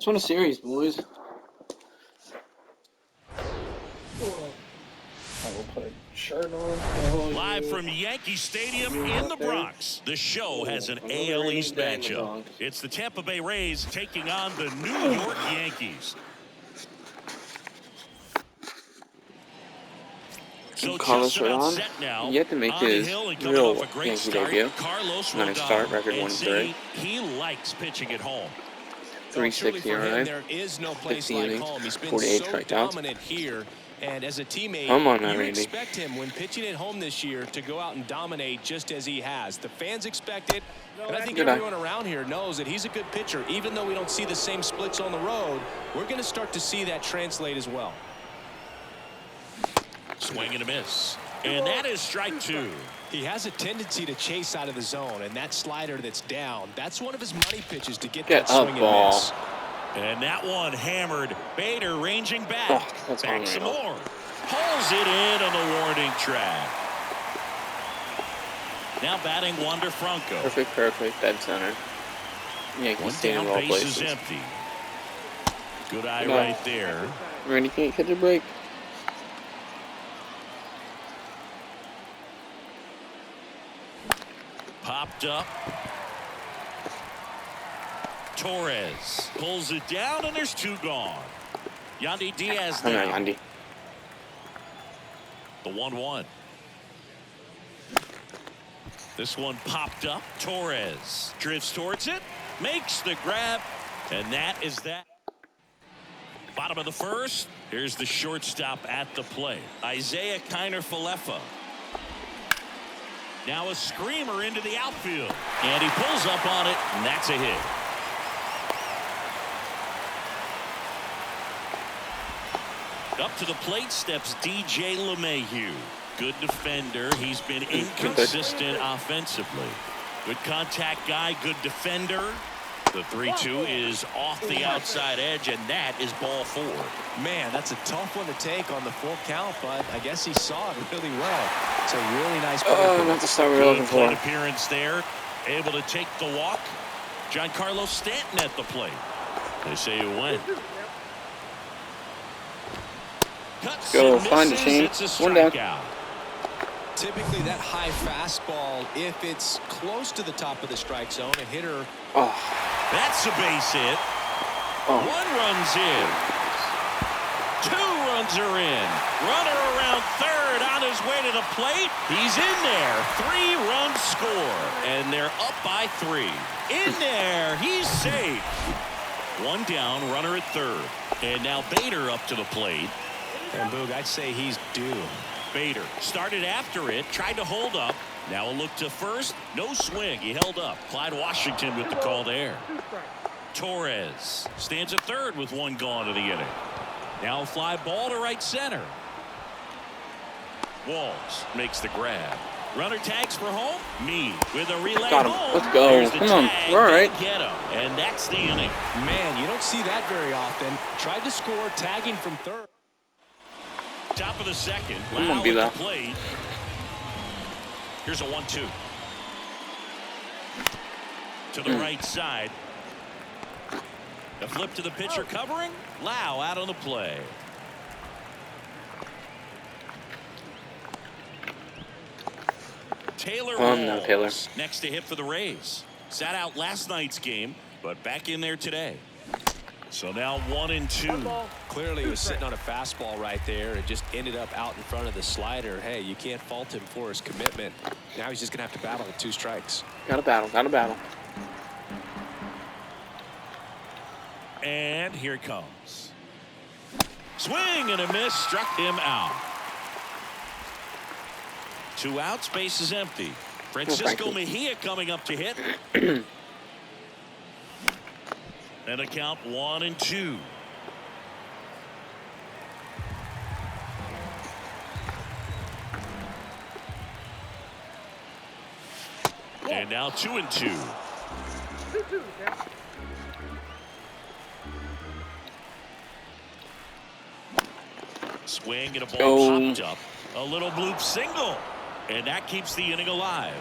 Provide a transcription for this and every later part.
Let's win a series, boys. I will put a shirt on. Oh, Live from Yankee Stadium in the Bronx, the show has an AL East matchup. It's the Tampa Bay Rays taking on the New York Yankees. So just about set now. Yet to make his real Yankee debut. Nice start, record 1-3. He likes pitching at home. 360 ERA. There is no place 50 like innings, home. He's been 48 so strikeouts. dominant here, and as a teammate, Come on now, you Randy. expect him when pitching at home this year to go out and dominate just as he has. The fans expect it, and I think everyone around here knows that he's a good pitcher. Even though we don't see the same splits on the road, we're going to start to see that translate as well. Swing and a miss. And that is strike two. He has a tendency to chase out of the zone, and that slider that's down, that's one of his money pitches to get that swing and miss. And that one hammered. Bader ranging back. Back some more. Pulls it in on the warning track. Now batting Wander Franco. Perfect. Dead center. Yankees stay in all places. Base is empty. Good eye right there. Randy can't catch a break. Popped up. Torres pulls it down, and there's two gone. Yandy Diaz down. Yandy. The 1-1. This one popped up. Torres drifts towards it, makes the grab, and that is that. Bottom of the first. Here's the shortstop at the plate. Isaiah Kiner-Falefa. Now a screamer into the outfield. And he pulls up on it, and that's a hit. Up to the plate steps DJ LeMahieu. Good defender. He's been inconsistent offensively. Good contact guy, good defender. The 3-2 is off the outside edge, and that is ball four. Man, that's a tough one to take on the full count, but I guess he saw it really well. It's a really nice play. Oh, not the start we were looking for. Appearance there. Able to take the walk. Giancarlo Stanton at the plate. They say he went. Go find the team. One down. Typically that high fastball, if it's close to the top of the strike zone, a hitter. That's a base hit. One run's in. Two runs are in. Runner around third on his way to the plate. He's in there. 3-run score. And they're up by 3. In there. He's safe. One down, runner at third. And now Bader up to the plate. And Boog, I'd say he's due. Bader started after it, tried to hold up. Now a look to first. No swing. He held up. Clyde Washington with the call there. Torres stands at third with one gone to the inning. Now a fly ball to right center. Walls makes the grab. Runner tags for home. Me with a relay home. Let's go. Come on. We're all right. Get him. And that's the inning. Man, you don't see that very often. Tried to score, tagging from third. Top of the second. Come on, Bila. Plate. Here's a 1-2. To the right side. The flip to the pitcher covering. Lau out on the play. Taylor Taylor. Next to hit for the Rays. Sat out last night's game, but back in there today. So now 1-2. Clearly he was sitting on a fastball right there and just ended up out in front of the slider. Hey, you can't fault him for his commitment. Now he's just going to have to battle with 2 strikes. Gotta battle. And here it comes. Swing and a miss. Struck him out. 2 outs. Base is empty. Francisco Mejia coming up to hit. And a count 1-2. And now 2-2. Swing and a ball popped up. A little bloop single. And that keeps the inning alive.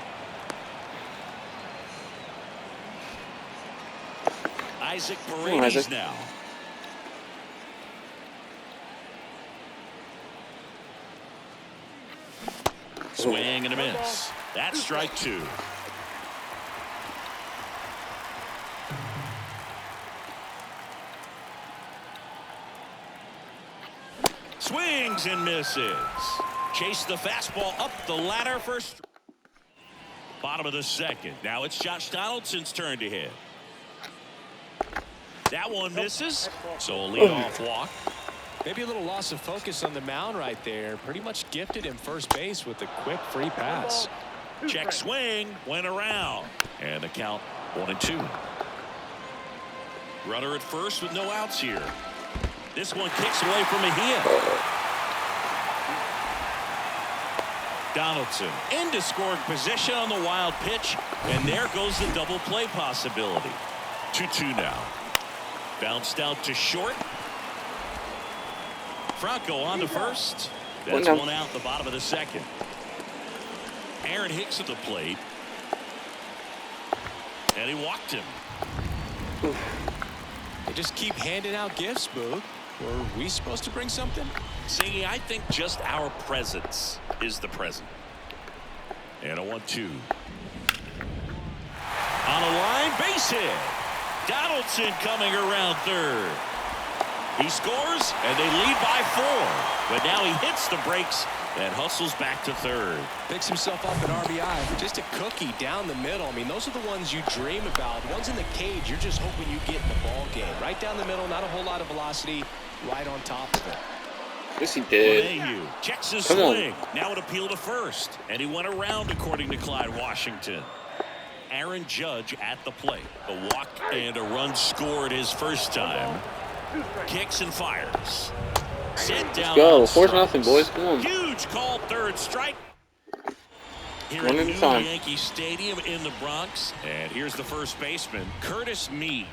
Isaac on, Paredes Isaac. now. Swing and a miss. That's strike 2. Swings and misses. Chase the fastball up the ladder first. Bottom of the second. Now it's Josh Donaldson's turn to hit. That one misses. So a leadoff walk. Maybe a little loss of focus on the mound right there. Pretty much gifted him first base with a quick free pass. Check swing. Went around. And the count 1-2. Runner at first with no outs here. This one kicks away from Mejia. Donaldson into scoring position on the wild pitch. And there goes the double play possibility. 2-2 now. Bounced out to short. Franco on to first. That's one out the bottom of the second. Aaron Hicks at the plate. And he walked him. They just keep handing out gifts, Boog. Were we supposed to bring something? Singy, I think just our presence is the present. And a 1-2. On a line, base hit. Donaldson coming around third. He scores, and they lead by 4. But now he hits the brakes and hustles back to third. Picks himself up an RBI. Just a cookie down the middle. I mean, those are the ones you dream about. Ones in the cage, you're just hoping you get in the ball game. Right down the middle, not a whole lot of velocity, right on top of it. Yes, he did. Mayhew checks his swing. Now an appeal to first. And he went around, according to Clyde Washington. Aaron Judge at the plate. A walk and a run scored his first time. Kicks and fires. Set down. Let's go. 4-0, boys. Come on. Huge call, third strike. Here One at at a time. Yankee Stadium in the Bronx. And here's the first baseman, Curtis Mead.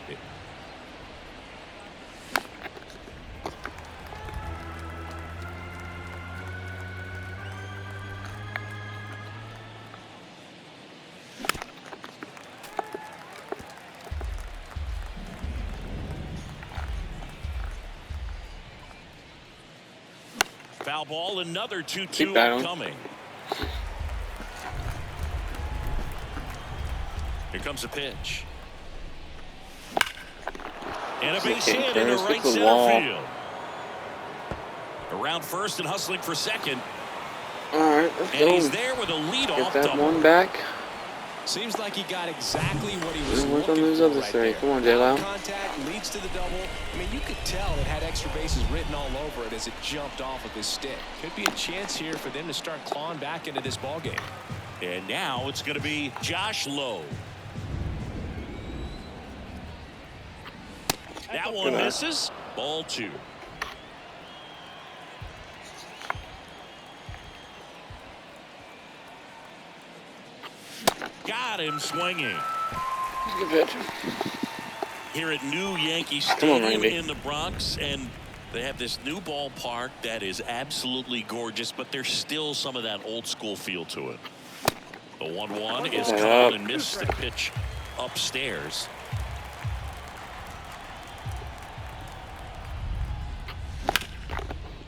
Foul ball, another 2-2 upcoming. Here comes a pitch. And a base hit into right center field. Around first and hustling for second. All right, let's go. And he's there with a leadoff Get that double. one back. Seems like he got exactly what he was Work on looking those for other right three. there. Come on, J-Lo. Contact leads to the double. I mean, you could tell it had extra bases written all over it as it jumped off of his stick. Could be a chance here for them to start clawing back into this ball game. And now it's going to be Josh Lowe. That one misses. Ball 2. Got him swinging. Good pitch. Here at New Yankee Stadium in the Bronx, and they have this new ballpark that is absolutely gorgeous, but there's still some of that old school feel to it. The 1-1 is called and missed the pitch upstairs.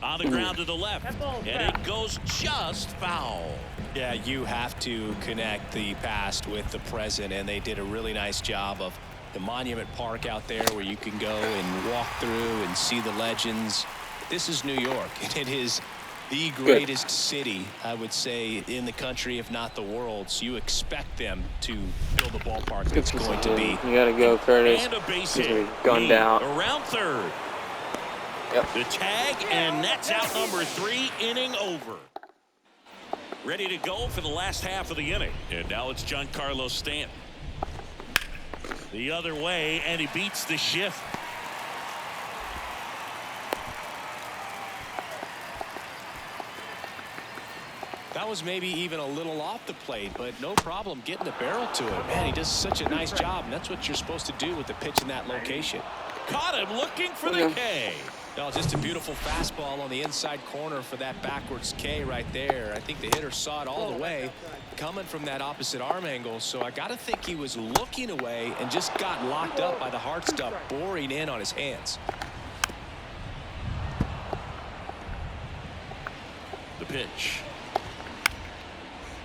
On the ground to the left, and it goes just foul. Yeah, you have to connect the past with the present, and they did a really nice job of the Monument Park out there where you can go and walk through and see the legends. This is New York, and it is the greatest city, I would say, in the country, if not the world. So you expect them to build a ballpark that's going to be. You gotta go, Curtis. And a base He's hit. gunned down. Around third. Yep. The tag, and that's out number 3, inning over. Ready to go for the last half of the inning. And now it's Giancarlo Stanton. The other way, and he beats the shift. That was maybe even a little off the plate, but no problem getting the barrel to it. Man, he does such a nice job, and that's what you're supposed to do with the pitch in that location. Caught him looking for the K. No, just a beautiful fastball on the inside corner for that backwards K right there. I think the hitter saw it all the way coming from that opposite arm angle. So I got to think he was looking away and just got locked up by the hard stuff boring in on his hands. The pitch.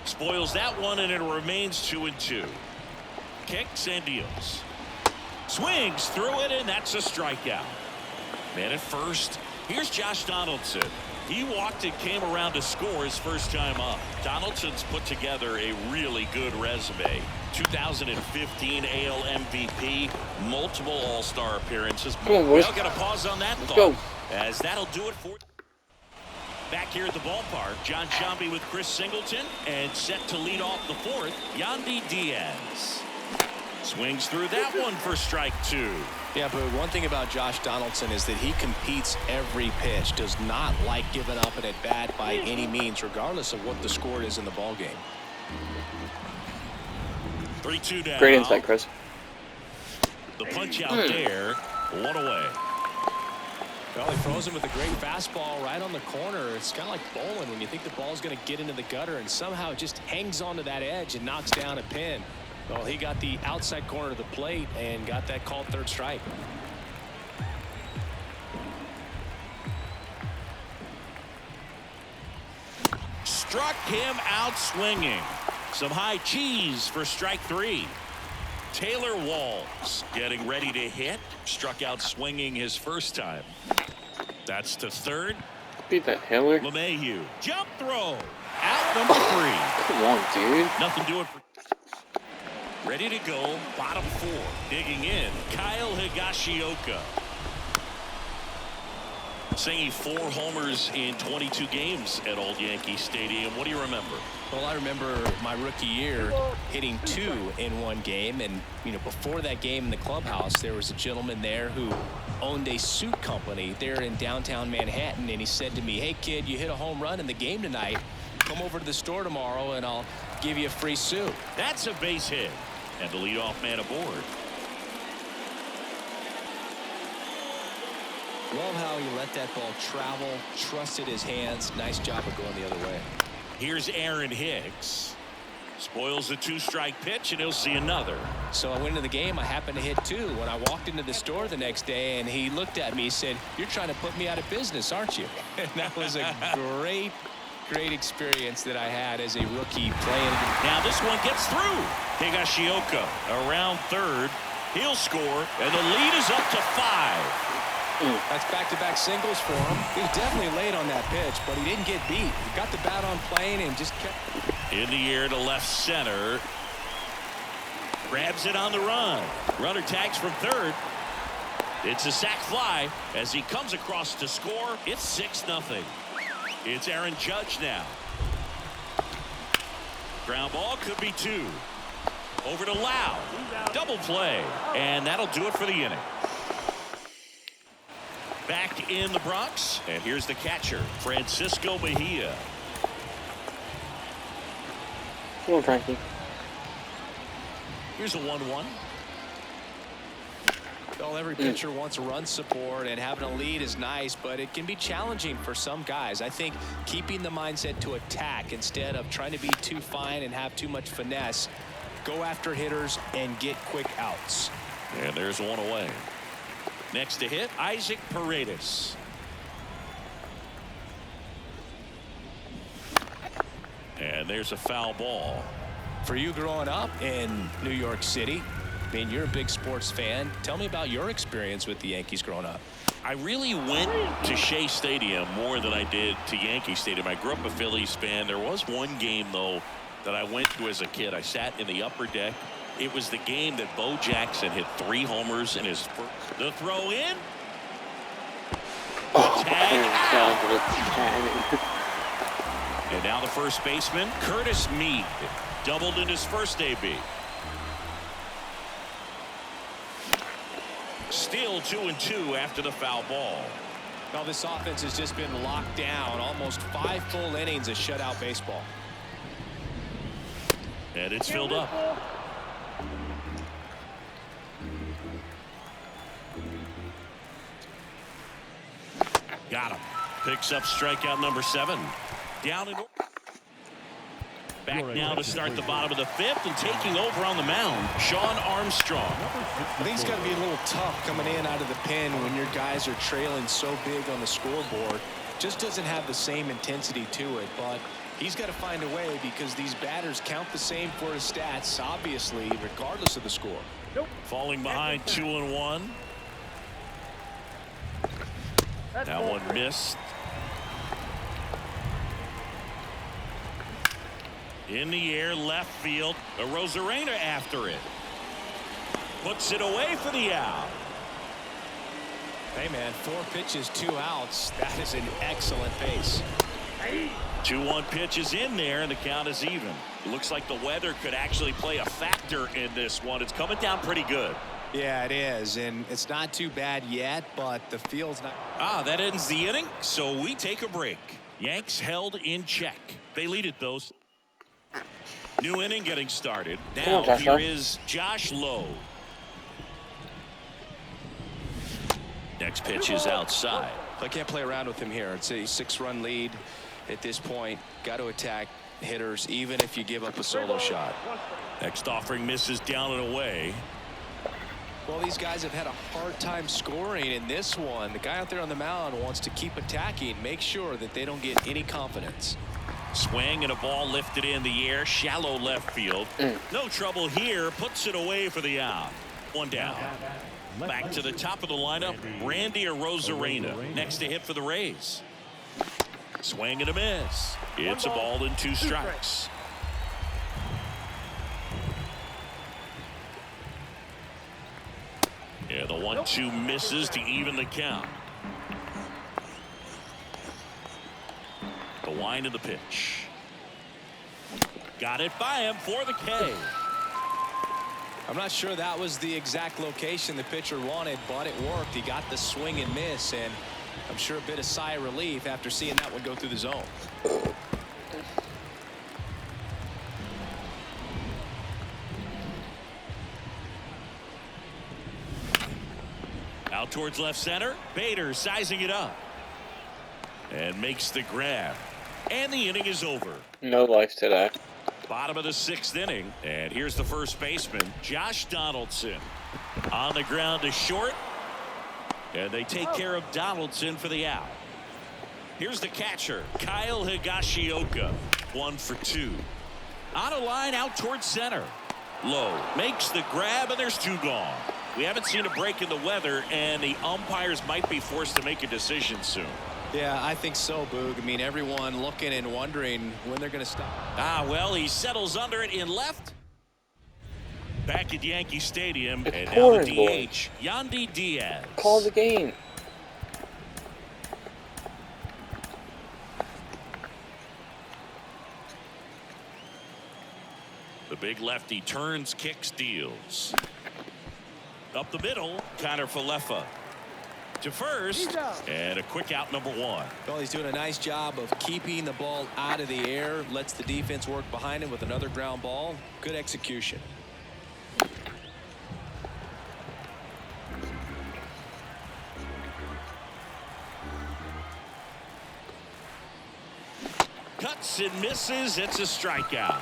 Spoils that one, and it remains 2-2. Kicks and deals. Swings through it, and that's a strikeout. Man at first. Here's Josh Donaldson. He walked and came around to score his first time up. Donaldson's put together a really good resume. 2015 AL MVP, multiple All-Star appearances. We're going to pause on that thought, as that'll do it for. Back here at the ballpark, John Shambi with Chris Singleton, and set to lead off the fourth, Yandy Diaz. Swings through that one for strike 2. Yeah, but one thing about Josh Donaldson is that he competes every pitch, does not like giving up an at-bat by any means, regardless of what the score is in the ball game. 3-2 down. Great insight, Chris. The punch out there, 1 away. Well, he throws him with a great fastball right on the corner. It's kind of like bowling when you think the ball's going to get into the gutter, and somehow it just hangs onto that edge and knocks down a pin. Well, he got the outside corner of the plate and got that called third strike. Struck him out swinging. Some high cheese for strike 3. Taylor Walls getting ready to hit. Struck out swinging his first time. That's to third. Beat that Hiller. LeMahieu. Jump throw. Out number 3. Come on, dude. Nothing doing for. Ready to go. Bottom 4. Digging in. Kyle Higashioka. Singing 4 homers in 22 games at Old Yankee Stadium. What do you remember? Well, I remember my rookie year hitting 2 in one game, and before that game in the clubhouse, there was a gentleman there who owned a suit company there in downtown Manhattan, and he said to me, "Hey kid, you hit a home run in the game tonight. Come over to the store tomorrow and I'll give you a free suit." That's a base hit, and the leadoff man aboard. Love how he let that ball travel, trusted his hands. Nice job of going the other way. Here's Aaron Hicks. Spoils the 2-strike pitch, and he'll see another. So I went into the game. I happened to hit 2 when I walked into the store the next day, and he looked at me. He said, "You're trying to put me out of business, aren't you?" And that was a great experience that I had as a rookie playing. Now this one gets through. Higashioka around third. He'll score, and the lead is up to 5. That's back-to-back singles for him. He was definitely late on that pitch, but he didn't get beat. He got the bat on plane and just kept. In the air to left center. Grabs it on the run. Runner tags from third. It's a sac fly as he comes across to score. It's 6-0. It's Aaron Judge now. Ground ball could be 2. Over to Lau. Double play. And that'll do it for the inning. Back in the Bronx, and here's the catcher, Francisco Mejia. Come on, Frankie. Here's a 1-1. Well, every pitcher wants run support, and having a lead is nice, but it can be challenging for some guys. I think keeping the mindset to attack instead of trying to be too fine and have too much finesse, go after hitters and get quick outs. And there's 1 away. Next to hit, Isaac Paredes. And there's a foul ball. For you growing up in New York City, I mean, you're a big sports fan. Tell me about your experience with the Yankees growing up. I really went to Shea Stadium more than I did to Yankee Stadium. I grew up a Phillies fan. There was one game, though, that I went to as a kid. I sat in the upper deck. It was the game that Bo Jackson hit 3 homers in his first. The throw in. Tag out. And now the first baseman, Curtis Mead, doubled in his first AB. Still 2-2 after the foul ball. Well, this offense has just been locked down. Almost 5 full innings of shutout baseball. And it's filled up. Got him. Picks up strikeout number 7. Down and back now to start the bottom of the 5th, and taking over on the mound, Sean Armstrong. I think it's got to be a little tough coming in out of the pen when your guys are trailing so big on the scoreboard. Just doesn't have the same intensity to it, but he's got to find a way because these batters count the same for his stats, obviously, regardless of the score. Falling behind 2-1. That one missed. In the air, left field. Rosarena after it. Puts it away for the out. Hey, man, 4 pitches, 2 outs. That is an excellent pace. 2-1 pitch is in there, and the count is even. It looks like the weather could actually play a factor in this one. It's coming down pretty good. Yeah, it is, and it's not too bad yet, but the field's not. That ends the inning, so we take a break. Yanks held in check. They lead it, though. New inning getting started. Now here is Josh Lowe. Next pitch is outside. I can't play around with him here. It's a 6-run lead at this point. Got to attack hitters even if you give up a solo shot. Next offering misses down and away. Well, these guys have had a hard time scoring in this one. The guy out there on the mound wants to keep attacking, make sure that they don't get any confidence. Swing and a ball lifted in the air, shallow left field. No trouble here, puts it away for the out. 1 down. Back to the top of the lineup, Randy Rosarena next to hit for the Rays. Swing and a miss. It's a ball and 2 strikes. Yeah, the 1-2 misses to even the count. The wind of the pitch. Got it by him for the K. I'm not sure that was the exact location the pitcher wanted, but it worked. He got the swing and miss, and I'm sure a bit of sigh of relief after seeing that one go through the zone. Out towards left center. Bader sizing it up. And makes the grab. And the inning is over. No life today. Bottom of the 6th inning. And here's the first baseman, Josh Donaldson. On the ground to short. And they take care of Donaldson for the out. Here's the catcher, Kyle Higashioka. 1 for 2. On a line out towards center. Low makes the grab, and there's 2 gone. We haven't seen a break in the weather, and the umpires might be forced to make a decision soon. Yeah, I think so, Boog. I mean, everyone looking and wondering when they're going to stop. Well, he settles under it in left. Back at Yankee Stadium, it's and now the boy. DH, Yandy Diaz. Call the game. The big lefty turns, kicks, deals. Up the middle, Connor Falefa to first, and a quick out, number 1. Well, he's doing a nice job of keeping the ball out of the air, lets the defense work behind him with another ground ball. Good execution. Cuts and misses. It's a strikeout.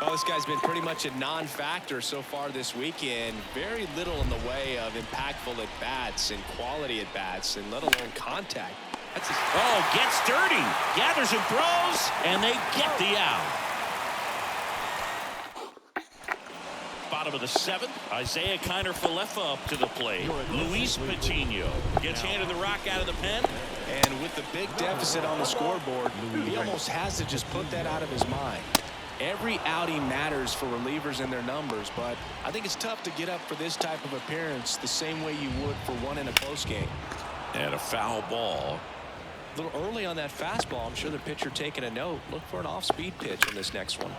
Well, this guy's been pretty much a non-factor so far this weekend. Very little in the way of impactful at-bats and quality at-bats, and let alone contact. Gets dirty. Gathers and throws, and they get the out. Bottom of the 7th, Isaiah Kiner Falefa up to the plate. Luis Patino gets handed the rock out of the pen. And with the big deficit on the scoreboard, he almost has to just put that out of his mind. Every outing matters for relievers and their numbers, but I think it's tough to get up for this type of appearance the same way you would for one in a close game. And a foul ball. A little early on that fastball. I'm sure the pitcher taking a note. Look for an off-speed pitch in this next one.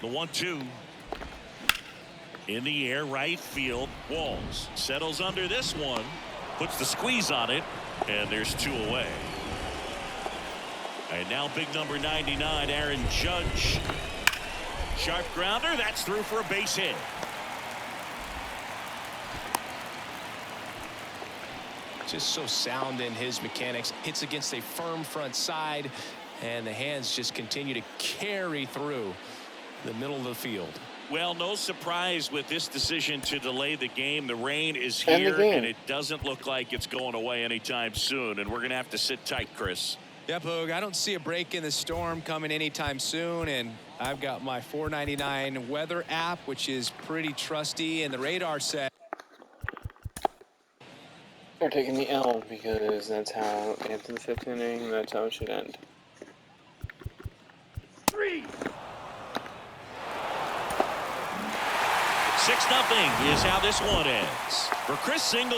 The 1-2. In the air, right field. Walls settles under this one. Puts the squeeze on it, and there's 2 away. And now big number 99, Aaron Judge. Sharp grounder. That's through for a base hit. Just so sound in his mechanics. Hits against a firm front side, and the hands just continue to carry through the middle of the field. Well, no surprise with this decision to delay the game. The rain is here, and it doesn't look like it's going away anytime soon, and we're going to have to sit tight, Chris. Yep, Hoog, I don't see a break in the storm coming anytime soon, and I've got my $4.99 weather app, which is pretty trusty, and the radar set. They're taking the L because that's how after the 5th inning, that's how it should end. 6-0 is how this one ends. For Chris Single.